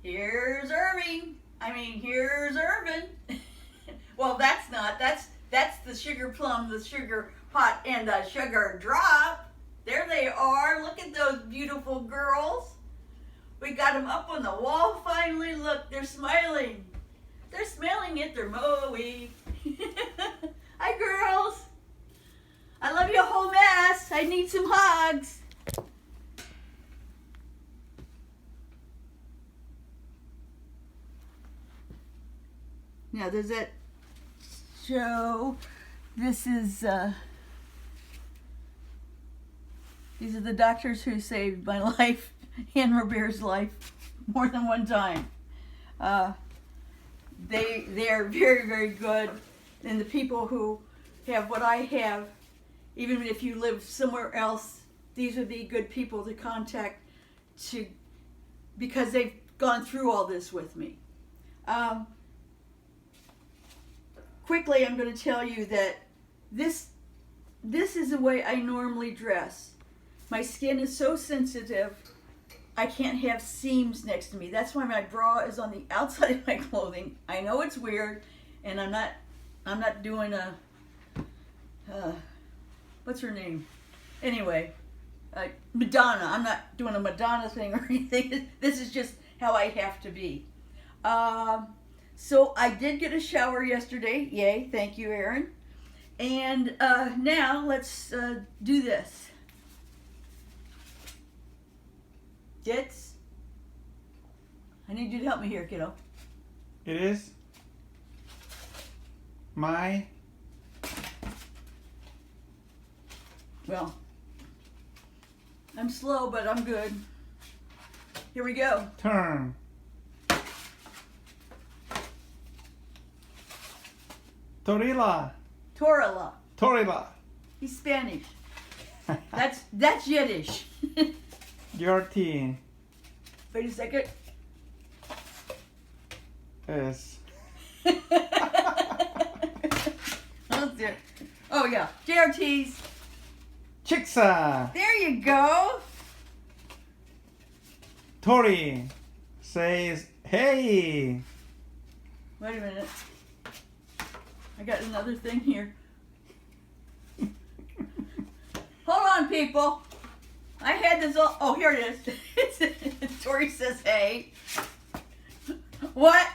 Here's Irving. Here's Irvin. Well, that's the sugar plum, the sugar pot, and the sugar drop. There they are. Look at those beautiful girls. We got them up on the wall finally. Look, they're smiling. They're smiling at their moe. Hi, girls. I love you a whole mess. I need some hugs. Now, does that show? This is, these are the doctors who saved my life and Robert's life more than one time. They are very, very good. And the people who have what I have, even if you live somewhere else, these would be good people to contact because they've gone through all this with me. Quickly, I'm going to tell you that this is the way I normally dress. My skin is so sensitive, I can't have seams next to me. That's why my bra is on the outside of my clothing. I know it's weird, and I'm not doing a what's her name? Anyway, Madonna. I'm not doing a Madonna thing or anything. This is just how I have to be. So I did get a shower yesterday. Yay, thank you, Aaron. And now let's do this. Gits, I need you to help me here, kiddo. It is my... Well, I'm slow, but I'm good. Here we go. turn. Torila. Torila. He's Spanish. That's Yiddish. JRT. Wait a second. Yes. Oh yeah, JRT's. Shiksa. There you go. Tori says, hey. Wait a minute. I got another thing here. Hold on, people. I had this all. Oh, here it is. Tori says, hey. What?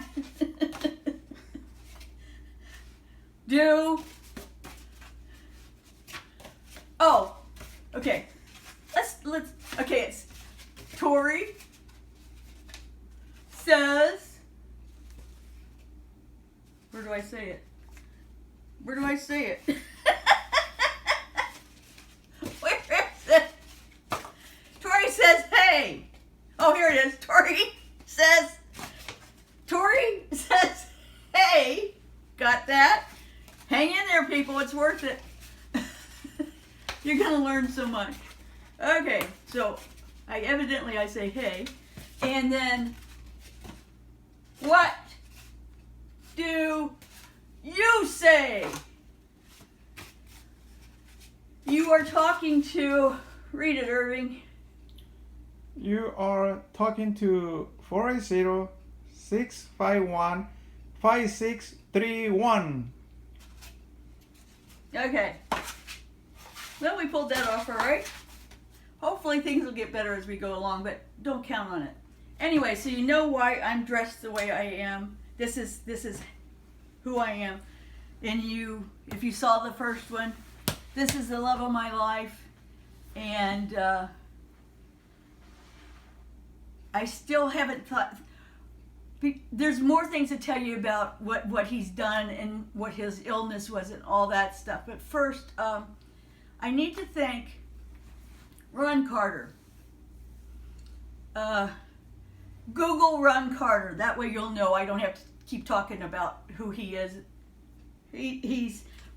Do. Oh, okay. Let's. Okay, it's Tori says. Where do I say it? Where do I say it? Where is it? Tori says, hey. Oh, here it is. Tori says, hey. Got that? Hang in there, people. It's worth it. You're going to learn so much. Okay, so I say hey. And then, what do you say? You are talking to, read it, Irving. You are talking to 480-651-5631. Okay. Well, we pulled that off all right. Hopefully things will get better as we go along, but don't count on it. Anyway, so you know why I'm dressed the way I am. This is who I am. And if you saw the first one, this is the love of my life. And I still haven't thought. There's more things to tell you about what he's done and what his illness was and all that stuff. But first, I need to thank Ron Carter. Google Ron Carter. That way you'll know I don't have to keep talking about who he is.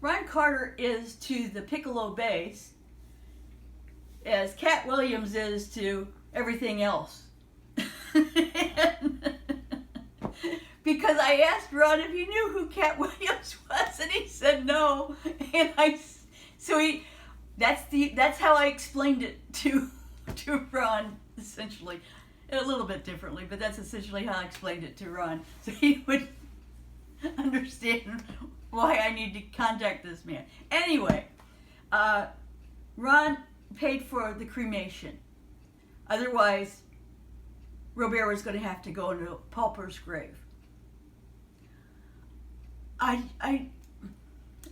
Ron Carter is to the piccolo bass as Cat Williams is to everything else. Because I asked Ron if he knew who Cat Williams was, and he said no. And that's how I explained it to Ron, essentially. a little bit differently, but that's essentially how I explained it to Ron, so he would understand why I need to contact this man. Anyway, Ron paid for the cremation. Otherwise, Robert was going to have to go into a pauper's grave. I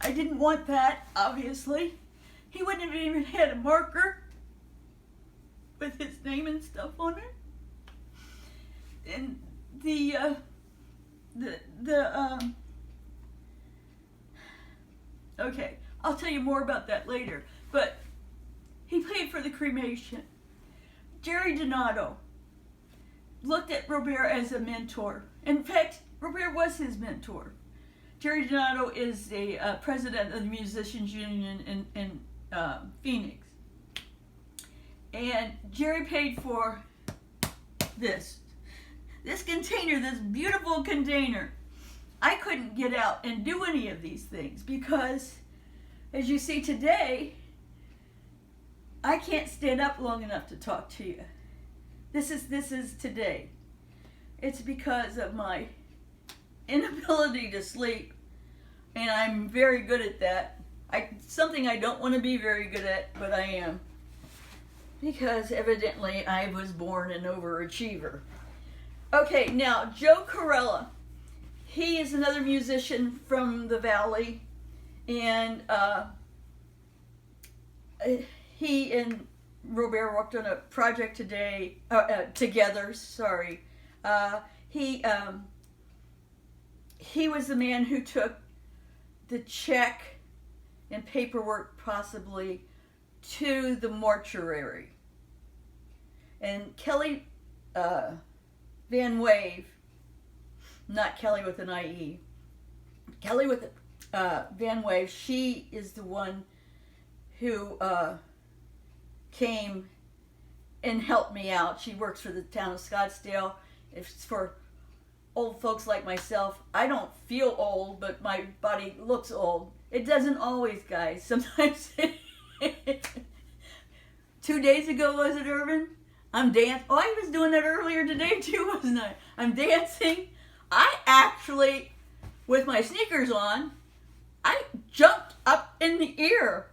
didn't want that, obviously. He wouldn't have even had a marker with his name and stuff on it. And okay, I'll tell you more about that later. But he paid for the cremation. Jerry Donato looked at Robert as a mentor. In fact, Robert was his mentor. Jerry Donato is a president of the Musicians Union in Phoenix. And Jerry paid for this container, this beautiful container. I couldn't get out and do any of these things because, as you see today, I can't stand up long enough to talk to you. This is today. It's because of my inability to sleep, and I'm very good at that. Something I don't want to be very good at, but I am. Because evidently I was born an overachiever. Okay, now Joe Torila. He is another musician from the Valley, and he and Robert worked on a project together. Sorry, he was the man who took the check and paperwork possibly to the mortuary, and Kelly Van Wave, not Kelly with an IE, Kelly with Van Wave, she is the one who came and helped me out. She works for the town of Scottsdale. It's for old folks like myself. I don't feel old, but my body looks old. It doesn't always, guys. Sometimes. 2 days ago, was it, Irvin? I'm dancing. Oh, I was doing that earlier today too, wasn't I? I'm dancing. I actually, with my sneakers on, I jumped up in the air.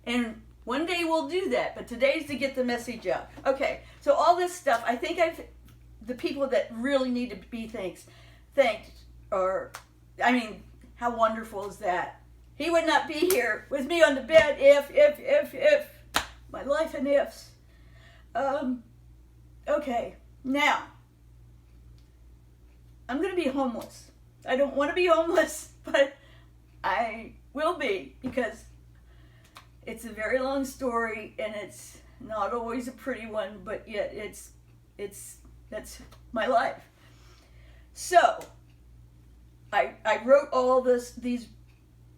And one day we'll do that, but today's to get the message out. Okay, so all this stuff, I think the people that really need to be thanked, or, I mean, how wonderful is that? He would not be here with me on the bed if, my life and ifs. Okay, now, I'm going to be homeless. I don't want to be homeless, but I will be, because it's a very long story, and it's not always a pretty one, but yet that's my life. So, I wrote all these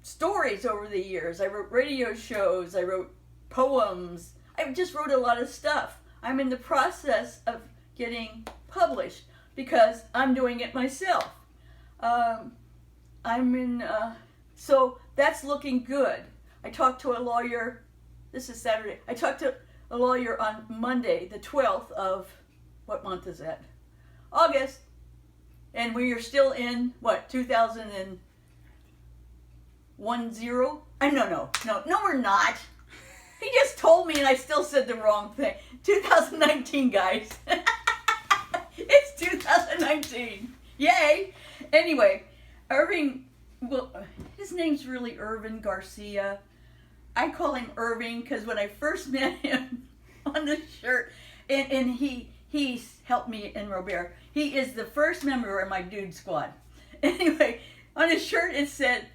stories over the years. I wrote radio shows, I wrote poems, I just wrote a lot of stuff. I'm in the process of getting published because I'm doing it myself. So that's looking good. I talked to a lawyer, this is Saturday, I talked to a lawyer on Monday, the 12th of, what month is that? August. And we are still in, what, 2010? No, we're not. He just told me and I still said the wrong thing. 2019, guys. It's 2019. Yay. Anyway, Irving, well, his name's really Irvin Garcia. I call him Irving because when I first met him on the shirt, and he's helped me in Robert. He is the first member of my dude squad. Anyway, on his shirt it said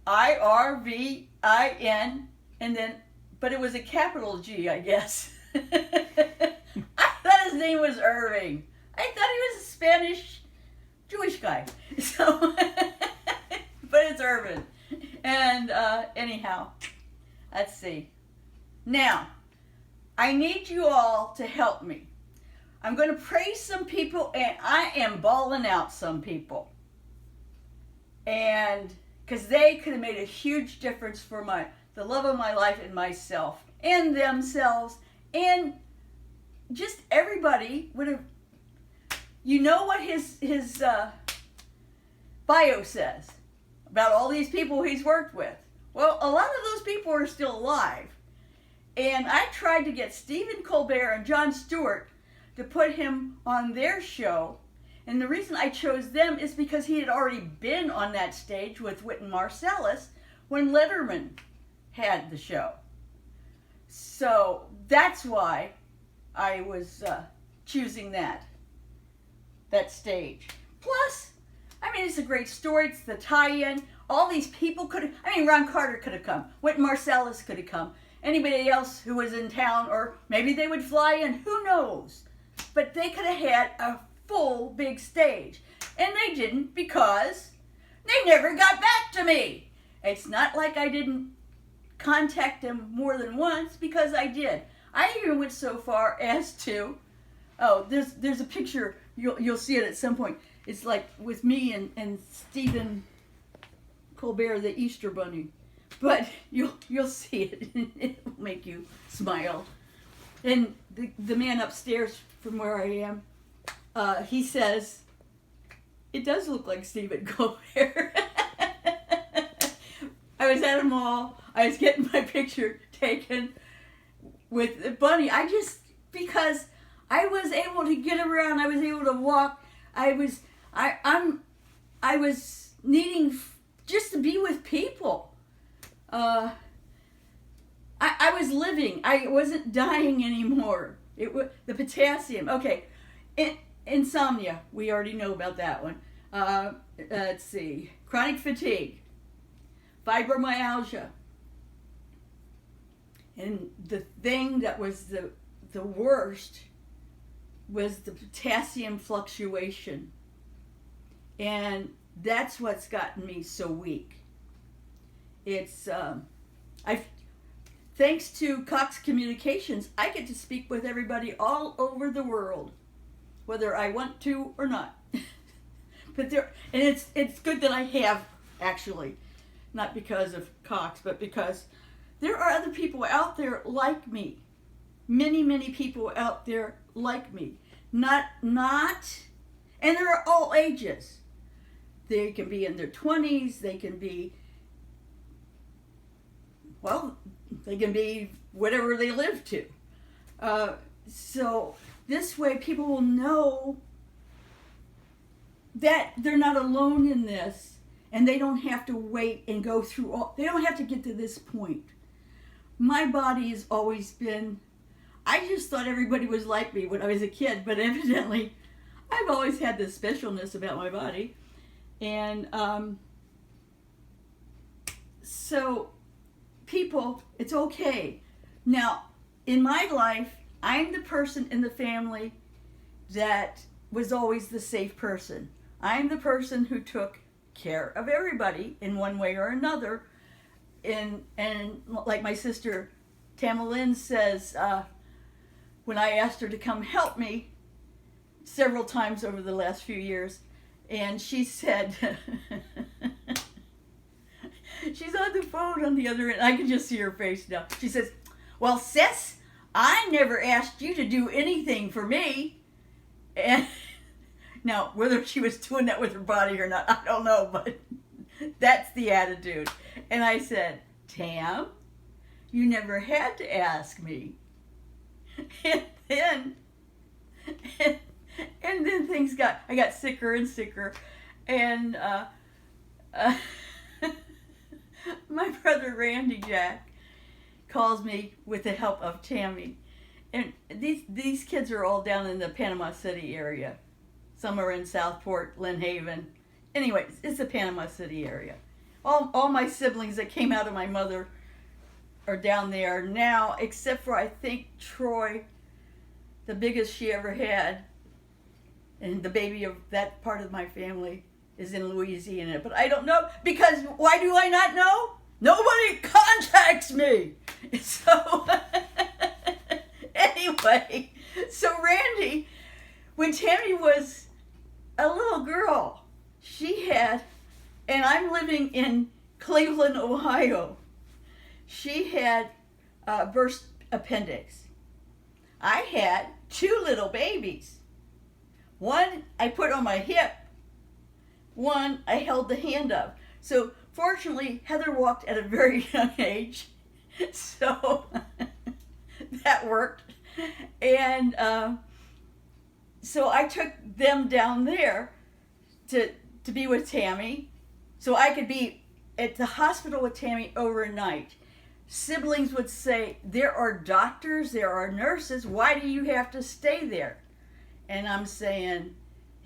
IRVIN, and then, but it was a capital G, I guess. I thought his name was Irving. I thought he was a Spanish Jewish guy. So, but it's Irvin. And anyhow, let's see. Now, I need you all to help me. I'm going to praise some people, and I am bawling out some people. And because they could have made a huge difference for the love of my life and myself and themselves, and just everybody would have you know what his bio says about all these people he's worked with. Well, a lot of those people are still alive. And I tried to get Stephen Colbert and Jon Stewart to put him on their show. And the reason I chose them is because he had already been on that stage with Wynton Marsalis when Letterman had the show. So that's why I was choosing that stage. Plus, I mean, it's a great story. It's the tie-in. All these people could have, I mean, Ron Carter could have come. Wynton Marsalis could have come. Anybody else who was in town, or maybe they would fly in, who knows? But they could have had a full big stage. And they didn't because they never got back to me. It's not like I didn't contact them more than once, because I did. I even went so far as to, there's a picture, you'll see it at some point. It's like with me and Stephen Colbert, the Easter Bunny. But you'll see it. It'll make you smile. And the man upstairs from where I am, he says, it does look like Stephen Colbert. I was at a mall. I was getting my picture taken with Bunny. Because I was able to get around. I was able to walk. I was needing just to be with people. I was living. I wasn't dying anymore. The potassium. Okay. Insomnia. We already know about that one. Let's see. Chronic fatigue. Fibromyalgia. And the thing that was the worst was the potassium fluctuation. And that's what's gotten me so weak. It's, thanks to Cox Communications, I get to speak with everybody all over the world, whether I want to or not. And it's good that I have, actually, not because of Cox, but because there are other people out there like me. Many, many people out there like me. And they're all ages. They can be in their 20s, they can be whatever they live to. So this way people will know that they're not alone in this, and they don't have to wait and go through they don't have to get to this point. My body has always been, I just thought everybody was like me when I was a kid, but evidently I've always had this specialness about my body. And so people, it's okay. Now, in my life, I'm the person in the family that was always the safe person. I'm the person who took care of everybody in one way or another. And like my sister Tamalyn says, when I asked her to come help me several times over the last few years, and she said, she's on the phone on the other end. I can just see her face now. She says, well, sis, I never asked you to do anything for me. And now, whether she was doing that with her body or not, I don't know, but that's the attitude. And I said, Tam, you never had to ask me. And then I got sicker and sicker. And my brother Randy Jack calls me with the help of Tammy. And these kids are all down in the Panama City area. Some are in Southport, Lynn Haven. Anyway, it's the Panama City area. All my siblings that came out of my mother are down there now, except for, I think, Troy, the biggest she ever had. And the baby of that part of my family is in Louisiana. But I don't know, because why do I not know? Nobody contacts me. So, anyway, so Randy, when Tammy was a little girl, she had, and I'm living in Cleveland, Ohio, she had a burst appendix. I had 2 little babies. One I put on my hip, one I held the hand of. So fortunately, Heather walked at a very young age, so that worked. And so I took them down there to be with Tammy, so I could be at the hospital with Tammy overnight. Siblings would say, there are doctors, there are nurses, why do you have to stay there? And I'm saying,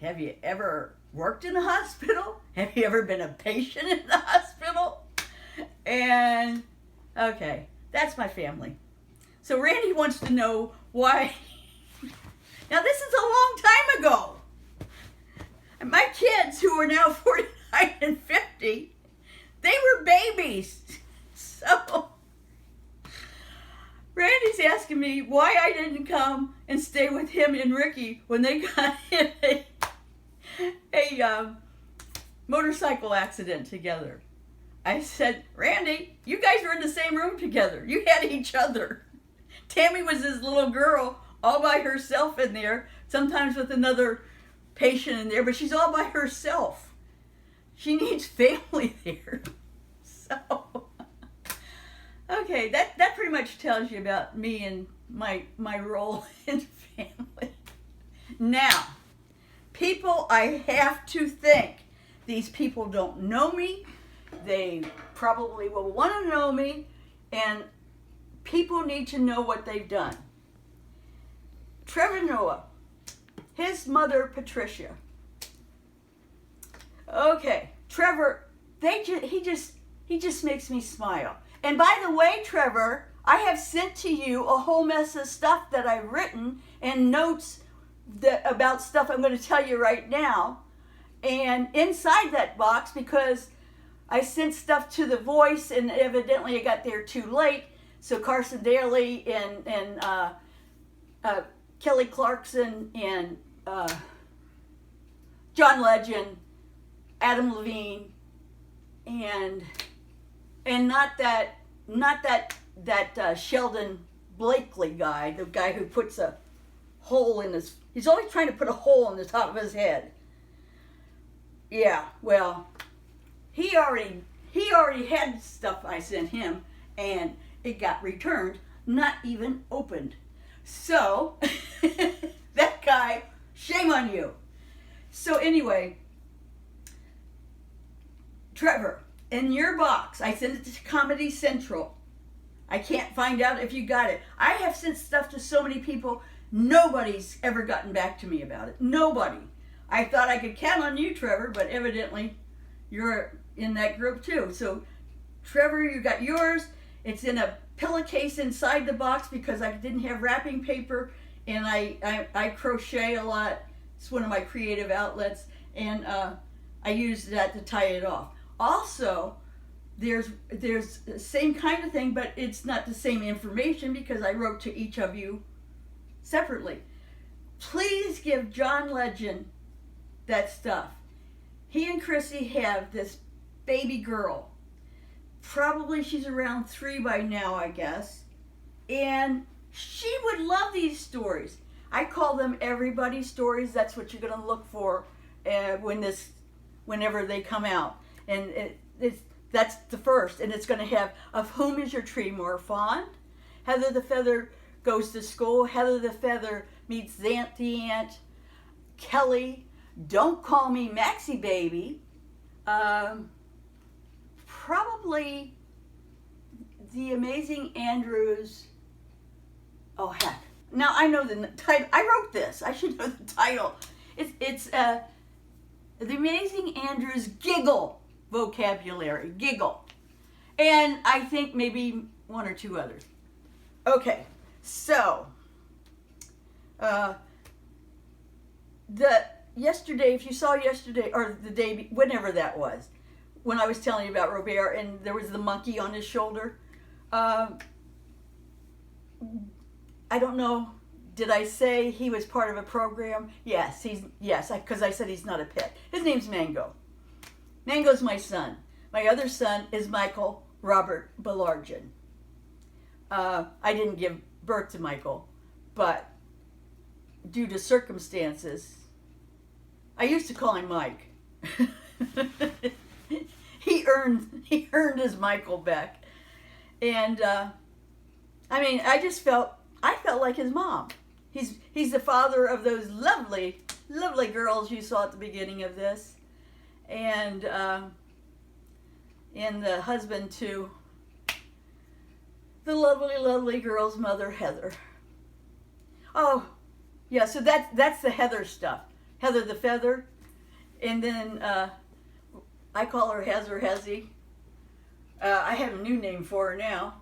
have you ever worked in a hospital? Have you ever been a patient in the hospital? And, okay, that's my family. So Randy wants to know why. Now this is a long time ago. And my kids, who are now 49 and 50, they were babies. So Randy's asking me why I didn't come and stay with him and Ricky when they got in a motorcycle accident together. I said, Randy, you guys were in the same room together. You had each other. Tammy was this little girl all by herself in there, sometimes with another patient in there, but she's all by herself. She needs family there. So, okay, that pretty much tells you about me and my role in family. Now, people I have to think. These people don't know me. They probably will want to know me, and people need to know what they've done. Trevor Noah, his mother Patricia. Okay, Trevor, he just makes me smile. And by the way, Trevor, I have sent to you a whole mess of stuff that I've written and notes about stuff I'm going to tell you right now. And inside that box, because I sent stuff to The Voice and evidently I got there too late, so Carson Daly and Kelly Clarkson and John Legend, Adam Levine, and not that Sheldon Blakely guy, the guy who puts a hole in his. He's always trying to put a hole in the top of his head. Yeah, well, he already had stuff I sent him, and it got returned, not even opened. So, that guy, shame on you. So anyway, Trevor, in your box, I sent it to Comedy Central. I can't find out if you got it. I have sent stuff to so many people, nobody's ever gotten back to me about it. Nobody. I thought I could count on you, Trevor, but evidently you're in that group too. So, Trevor, you got yours. It's in a pillowcase inside the box because I didn't have wrapping paper, and I crochet a lot. It's one of my creative outlets, and I use that to tie it off. Also, there's the same kind of thing, but it's not the same information because I wrote to each of you separately. Please give John Legend that stuff. He and Chrissy have this baby girl. Probably she's around 3 by now, I guess. And she would love these stories. I call them everybody's stories. That's what you're going to look for whenever they come out. And that's the first. And it's going to have, of whom is your tree more fond? Heather the Feather goes to school. Heather the Feather meets Zant the Ant. Kelly, don't call me Maxie Baby. Probably The Amazing Andrews. Oh heck! Now I know the title. I wrote this. I should know the title. It's The Amazing Andrews Giggle Vocabulary. Giggle, and I think maybe 1 or 2 others. Okay, so yesterday, if you saw yesterday or the day, whenever that was, when I was telling you about Robert and there was the monkey on his shoulder. I don't know. Did I say he was part of a program? Yes, because I said he's not a pet. His name's Mango. Mango's my son. My other son is Michael Robert Belargin. I didn't give birth to Michael, but due to circumstances, I used to call him Mike. He earned his Michael back. And I mean, I felt like his mom. He's the father of those lovely, lovely girls you saw at the beginning of this. And the husband to the lovely, lovely girl's mother, Heather. Oh, yeah, so that's the Heather stuff. Heather the Feather. And then I call her Heather Hezzy. I have a new name for her now.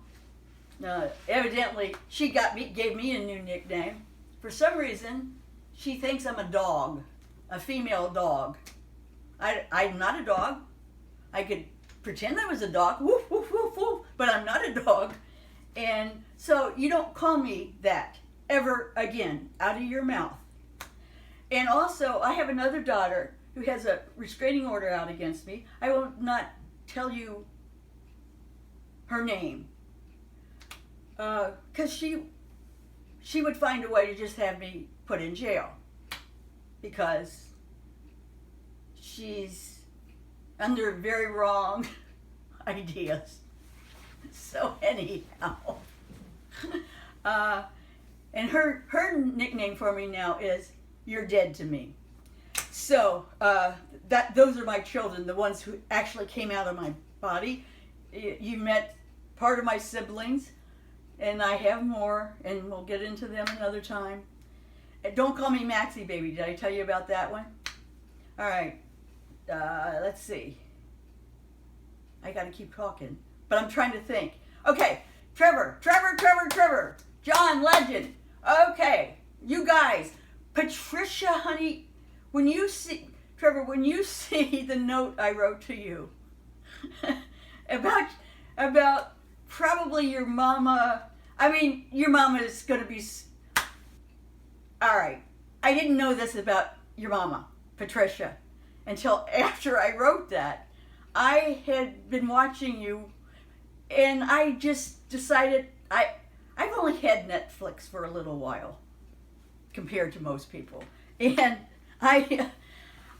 Evidently, she gave me a new nickname. For some reason, she thinks I'm a dog, a female dog. I'm not a dog. I could pretend I was a dog, woof, woof, woof, woof, but I'm not a dog. And so you don't call me that ever again out of your mouth. And also, I have another daughter who has a restraining order out against me. I will not tell you her name because she would find a way to just have me put in jail because she's under very wrong ideas. So anyhow, and her nickname for me now is "You're Dead to Me." So those are my children, the ones who actually came out of my body. You met part of my siblings, and I have more, and we'll get into them another time. And don't call me Maxie Baby. Did I tell you about that one? All right. Let's see. I got to keep talking, but I'm trying to think. Okay, Trevor. John Legend. Okay, you guys. Patricia, honey, when you see the note I wrote to you about probably your mama. I mean, your mama is going to be. All right, I didn't know this about your mama, Patricia, until after I wrote that. I had been watching you, and I just decided I've only had Netflix for a little while compared to most people, and I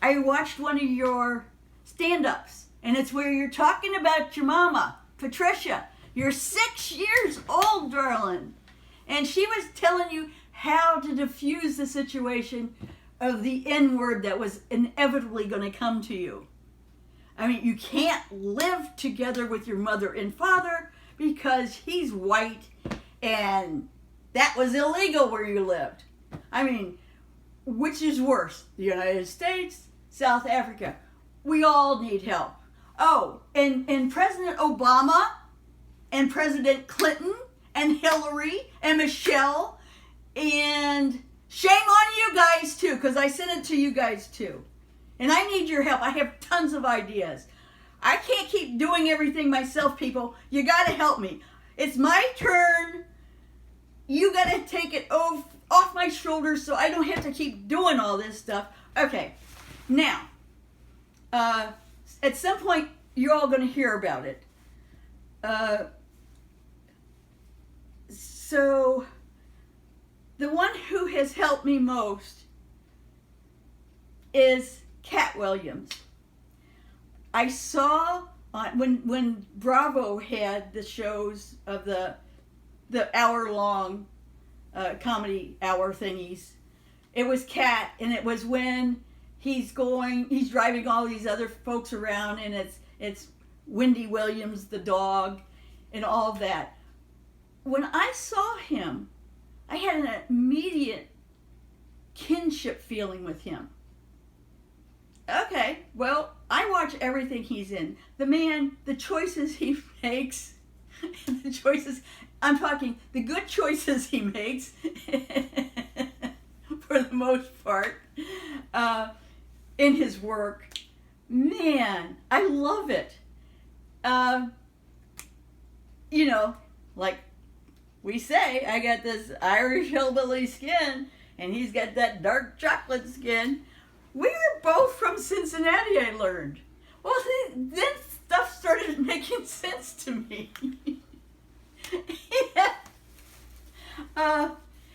watched one of your stand-ups, and it's where you're talking about your mama, Patricia. You're 6 years old, darling, and she was telling you how to diffuse the situation of the N-word that was inevitably going to come to you. I mean, you can't live together with your mother and father because he's white, and that was illegal where you lived. I mean, which is worse, the United States, South Africa? We all need help. Oh, and President Obama and President Clinton and Hillary and Michelle, and shame on you guys too, because I sent it to you guys too. And I need your help. I have tons of ideas. I can't keep doing everything myself, people. You got to help me. It's my turn. You got to take it off my shoulders so I don't have to keep doing all this stuff. Okay. Now, at some point, you're all going to hear about it. So, the one who has helped me most is Cat Williams. I saw when Bravo had the shows of the hour-long comedy hour thingies. It was Cat, and it was when he's driving all these other folks around, and it's Wendy Williams, the dog, and all of that. When I saw him, I had an immediate kinship feeling with him. Okay, well, I watch everything he's in. The man, the choices he makes, I'm talking the good choices he makes, for the most part, in his work. Man, I love it. Like we say, I got this Irish hillbilly skin, and he's got that dark chocolate skin. We were both from Cincinnati, I learned. Well, then stuff started making sense to me.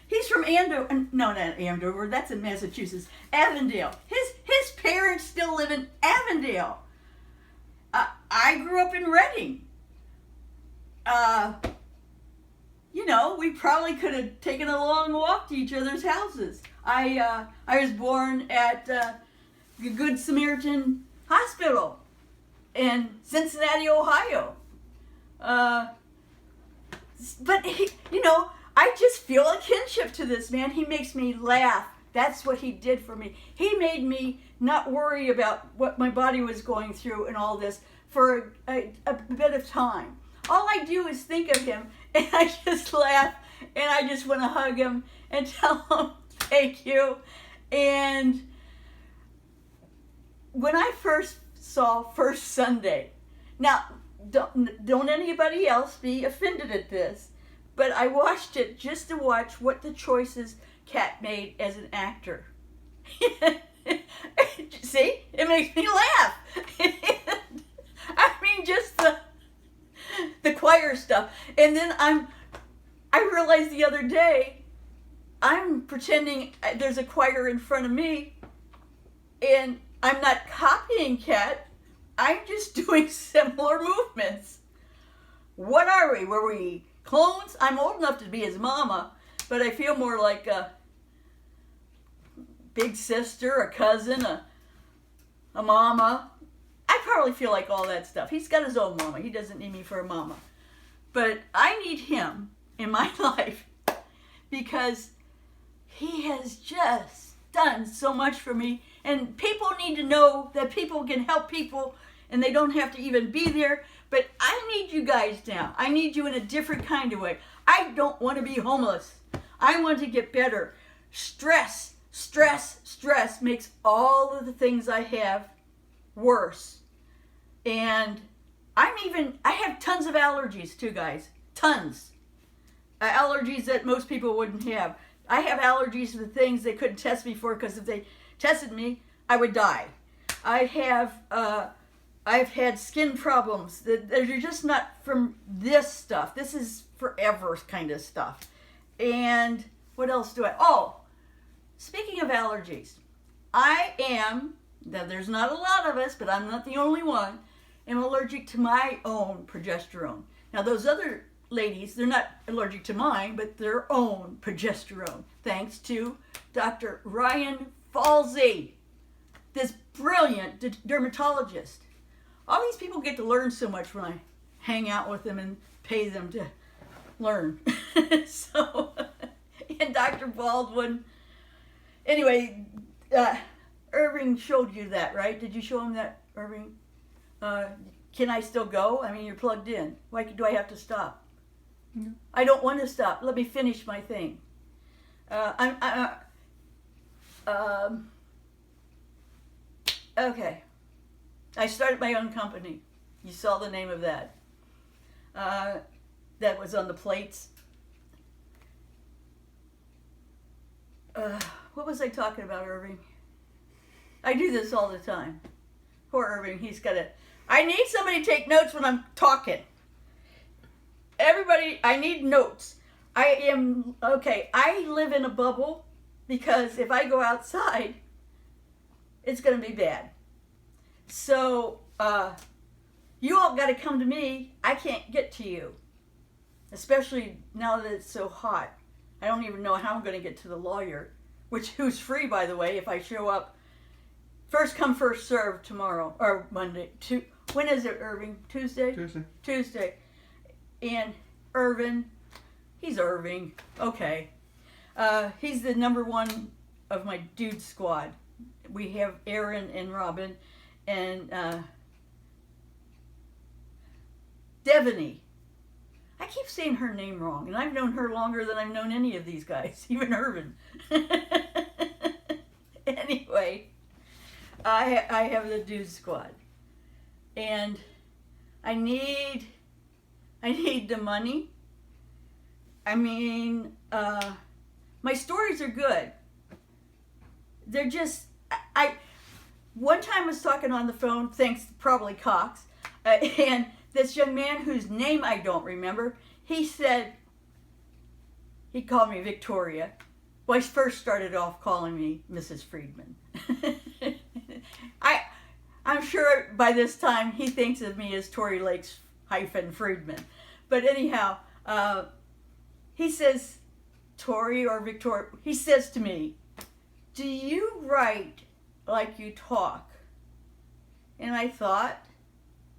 He's from Andover. No, not Andover. That's in Massachusetts. Avondale. His Avondale. I grew up in Reading. You know, we probably could have taken a long walk to each other's houses. I was born at the Good Samaritan Hospital in Cincinnati, Ohio. But you know, I just feel a kinship to this man. He makes me laugh. That's what he did for me. He made me not worry about what my body was going through and all this for a bit of time. All I do is think of him, and I just laugh, and I just want to hug him and tell him thank you. And when I first saw First Sunday, now don't anybody else be offended at this, but I watched it just to watch what the choices Cat made as an actor. See, it makes me laugh. I mean, just the choir stuff. And then I realized the other day, I'm pretending there's a choir in front of me, and I'm not copying Cat. I'm just doing similar movements. What are we? Were we clones? I'm old enough to be his mama, but I feel more like a big sister, a cousin, a mama. I probably feel like all that stuff. He's got his own mama. He doesn't need me for a mama. But I need him in my life because he has just done so much for me. And people need to know that people can help people and they don't have to even be there. But I need you guys now. I need you in a different kind of way. I don't want to be homeless. I want to get better. Stress makes all of the things I have worse. And I have tons of allergies too, guys. Tons. Allergies that most people wouldn't have. I have allergies to things they couldn't test me for because if they tested me, I would die. I've had skin problems that they're just not from this stuff. This is forever kind of stuff. And what else do I? Oh, speaking of allergies, I am, now there's not a lot of us, but I'm not the only one, am allergic to my own progesterone. Now those other ladies, they're not allergic to mine, but their own progesterone, thanks to Dr. Ryan Falsey, this brilliant dermatologist. All these people get to learn so much when I hang out with them and pay them to learn. So, and Dr. Baldwin. Anyway, Irving showed you that, right? Did you show him that, Irving? Can I still go? I mean, you're plugged in. Why do I have to stop? No. I don't want to stop. Let me finish my thing. Okay. I started my own company. You saw the name of that. That was on the plates. What was I talking about, Irving? I do this all the time. Poor Irving, I need somebody to take notes when I'm talking. Everybody, I need notes. I live in a bubble because if I go outside, it's going to be bad. So, you all got to come to me. I can't get to you. Especially now that it's so hot. I don't even know how I'm going to get to the lawyer, who's free, by the way, if I show up. First come, first serve tomorrow, or Monday. When is it, Irving? Tuesday? Tuesday. And Irvin, he's Irving. Okay. He's the number one of my dude squad. We have Aaron and Robin and Devaney. I keep saying her name wrong, and I've known her longer than I've known any of these guys, even Irvin. Anyway, I have the dude squad, and I need the money. I mean, my stories are good. They're just, one time I was talking on the phone, thanks probably Cox, and this young man whose name I don't remember, he called me Victoria. Well, he first started off calling me Mrs. Friedman. I'm sure by this time he thinks of me as Tory Lakes Friedman. But anyhow, he says, Tory or Victoria, he says to me, do you write like you talk? And I thought,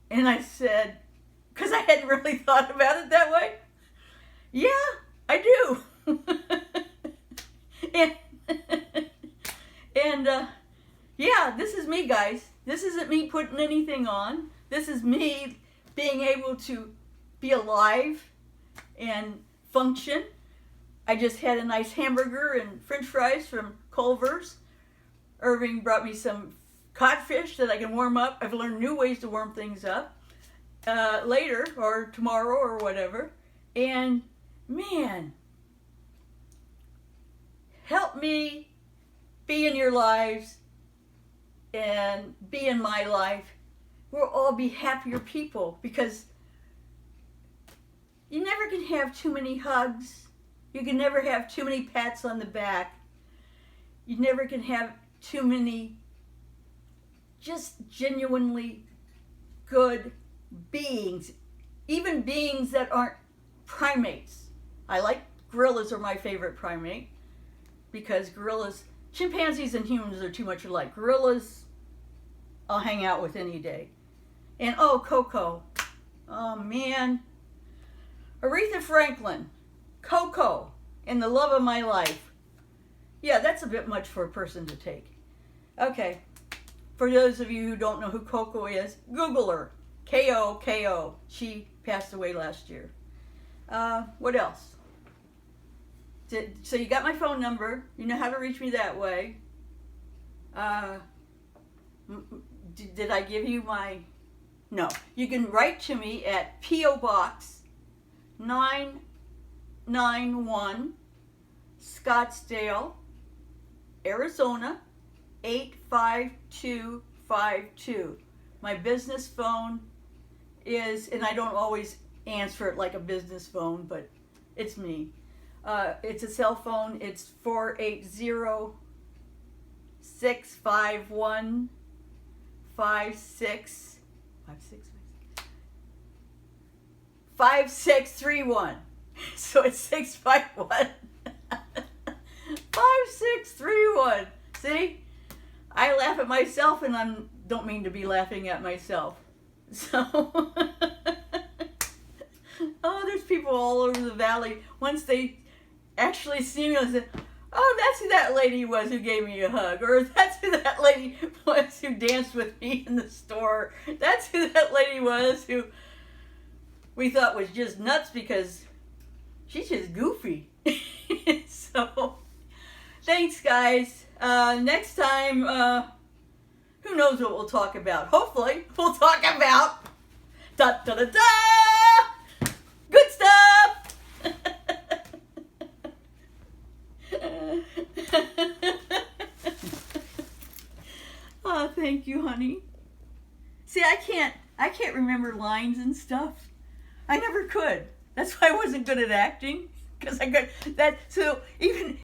and I said, because I hadn't really thought about it that way, yeah, I do. and yeah, this is me, guys. This isn't me putting anything on. This is me being able to be alive and function. I just had a nice hamburger and french fries from Culver's. Irving brought me some codfish that I can warm up. I've learned new ways to warm things up later or tomorrow or whatever. And man, help me be in your lives and be in my life. We'll all be happier people, because you never can have too many hugs. You can never have too many pats on the back. You never can have too many just genuinely good beings, even beings that aren't primates. Gorillas are my favorite primate, because chimpanzees and humans are too much alike. Gorillas, I'll hang out with any day. And Coco. Oh man. Aretha Franklin, Coco, and the love of my life. Yeah, that's a bit much for a person to take. Okay, for those of you who don't know who Coco is, Google her. K-O-K-O. She passed away last year. What else? So you got my phone number. You know how to reach me that way. Did I give you my... No. You can write to me at P.O. Box 991, Scottsdale, Arizona, 85252. My business phone is, and I don't always answer it like a business phone, but it's me. It's a cell phone. It's 480-651-5656. 5631. So it's 651 5631. See? I laugh at myself, and I don't mean to be laughing at myself. So there's people all over the valley. Once they actually see me, I say, oh, that's who that lady was who gave me a hug. Or that's who that lady was who danced with me in the store. That's who that lady was who we thought was just nuts because she's just goofy. So, thanks, guys. Next time, who knows what we'll talk about? Hopefully, we'll talk about good stuff. Oh, thank you, honey. See, I can't remember lines and stuff. I never could. That's why I wasn't good at acting, because I got that. So even